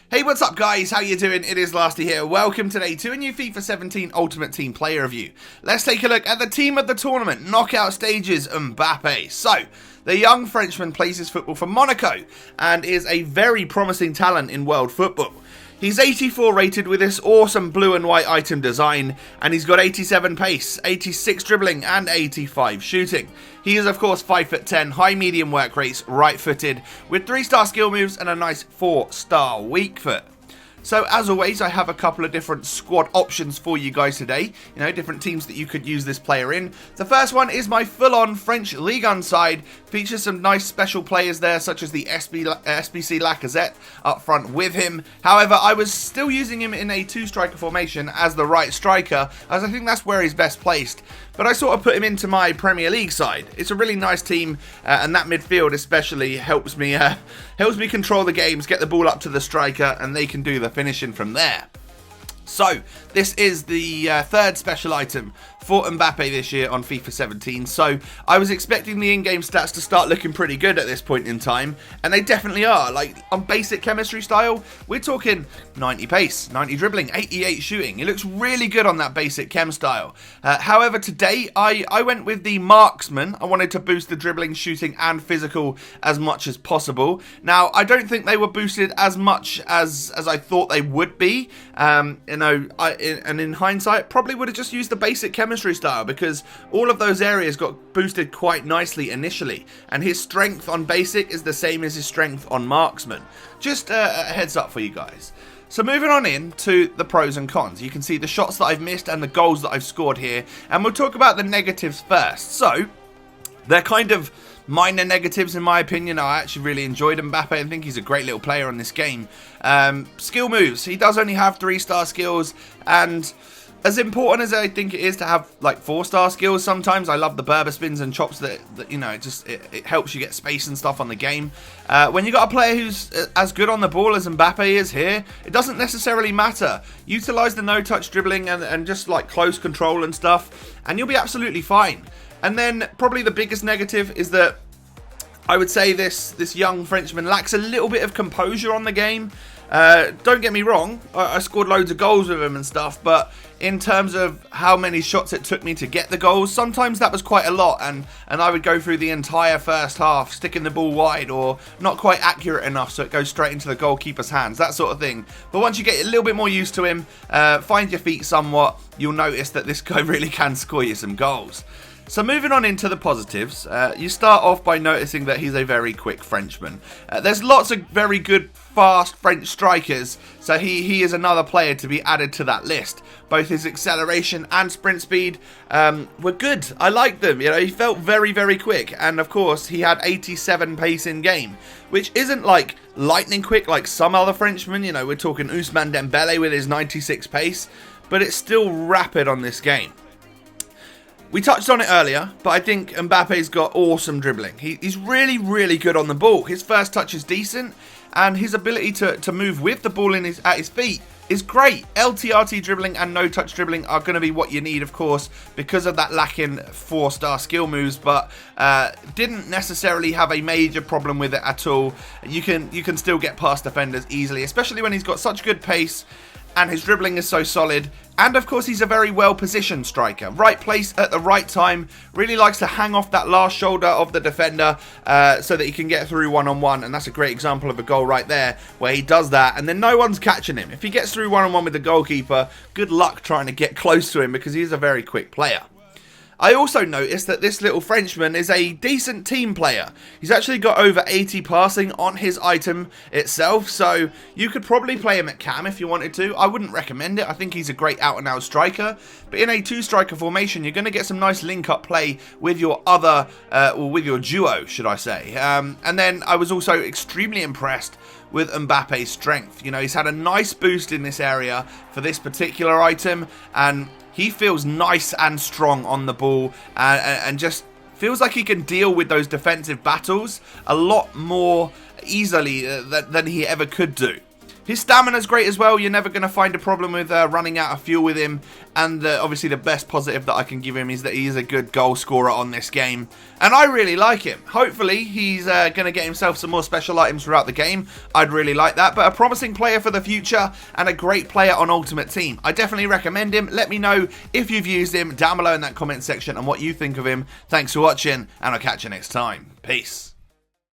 Hey, what's up guys? How you doing? It is Lasty here. Welcome today to a new FIFA 17 Ultimate Team player review. Let's take a look at the team of the tournament, knockout stages, Mbappe. So, the young Frenchman plays his football for Monaco and is a very promising talent in world football. He's 84 rated with this awesome blue and white item design, and he's got 87 pace, 86 dribbling and 85 shooting. He is of course 5'10", high medium work rates, right footed, with 3-star skill moves and a nice 4-star weak foot. So as always, I have a couple of different squad options for you guys today. You know, different teams that you could use this player in. The first one is my full-on French Ligue 1 side. Features some nice special players there, such as the SBC Lacazette up front with him. However, I was still using him in a 2-striker formation as the right striker, as I think that's where he's best placed. But I sort of put him into my Premier League side. It's a really nice team, and that midfield especially helps me control the games, get the ball up to the striker, and they can do the finishing from there. So, this is the third special item for Mbappe this year on FIFA 17, so I was expecting the in-game stats to start looking pretty good at this point in time, and they definitely are. Like, on basic chemistry style, we're talking 90 pace, 90 dribbling, 88 shooting. It looks really good on that basic chem style. However, today, I went with the marksman. I wanted to boost the dribbling, shooting, and physical as much as possible. Now, I don't think they were boosted as much as I thought they would be. And in hindsight, probably would have just used the basic chemistry style, because all of those areas got boosted quite nicely initially, and his strength on basic is the same as his strength on marksman. Just a heads up for you guys. So moving on in to the pros and cons, you can see the shots that I've missed and the goals that I've scored here, and we'll talk about the negatives first. So they're kind of minor negatives in my opinion. I actually really enjoyed Mbappe. I think he's a great little player on this game. Skill moves, he does only have 3-star skills, and as important as I think it is to have like 4-star skills, sometimes I love the Berber spins and chops that you know, it helps you get space and stuff on the game. When you got a player who's as good on the ball as Mbappe is here, it doesn't necessarily matter. Utilize the no-touch dribbling and just like close control and stuff, and you'll be absolutely fine. And then probably the biggest negative is that I would say this young Frenchman lacks a little bit of composure on the game. Don't get me wrong, I scored loads of goals with him and stuff, but in terms of how many shots it took me to get the goals, sometimes that was quite a lot, and I would go through the entire first half sticking the ball wide or not quite accurate enough so it goes straight into the goalkeeper's hands, that sort of thing. But once you get a little bit more used to him, find your feet somewhat, you'll notice that this guy really can score you some goals. So moving on into the positives, you start off by noticing that he's a very quick Frenchman. There's lots of very good, fast French strikers, so he is another player to be added to that list. Both his acceleration and sprint speed were good. I liked them. You know, he felt very, very quick, and of course he had 87 pace in game, which isn't like lightning quick like some other Frenchmen. You know, we're talking Ousmane Dembele with his 96 pace, but it's still rapid on this game. We touched on it earlier, but I think Mbappe's got awesome dribbling. He's really, really good on the ball. His first touch is decent, and his ability to move with the ball at his feet is great. LTRT dribbling and no-touch dribbling are going to be what you need, of course, because of that lacking 4-star skill moves, but didn't necessarily have a major problem with it at all. You can still get past defenders easily, especially when he's got such good pace, and his dribbling is so solid. And of course, he's a very well-positioned striker. Right place at the right time. Really likes to hang off that last shoulder of the defender so that he can get through one-on-one. And that's a great example of a goal right there where he does that. And then no one's catching him. If he gets through one-on-one with the goalkeeper, good luck trying to get close to him because he's a very quick player. I also noticed that this little Frenchman is a decent team player. He's actually got over 80 passing on his item itself, so you could probably play him at cam if you wanted to. I wouldn't recommend it. I think he's a great out-and-out striker, but in a 2-striker formation, you're going to get some nice link-up play with your or with your duo, should I say. And then I was also extremely impressed with Mbappe's strength. You know, he's had a nice boost in this area for this particular item, and he feels nice and strong on the ball, and just feels like he can deal with those defensive battles a lot more easily than he ever could do. His stamina's great as well. You're never going to find a problem with running out of fuel with him. And obviously the best positive that I can give him is that he is a good goal scorer on this game. And I really like him. Hopefully he's going to get himself some more special items throughout the game. I'd really like that. But a promising player for the future and a great player on Ultimate Team. I definitely recommend him. Let me know if you've used him down below in that comment section and what you think of him. Thanks for watching, and I'll catch you next time. Peace.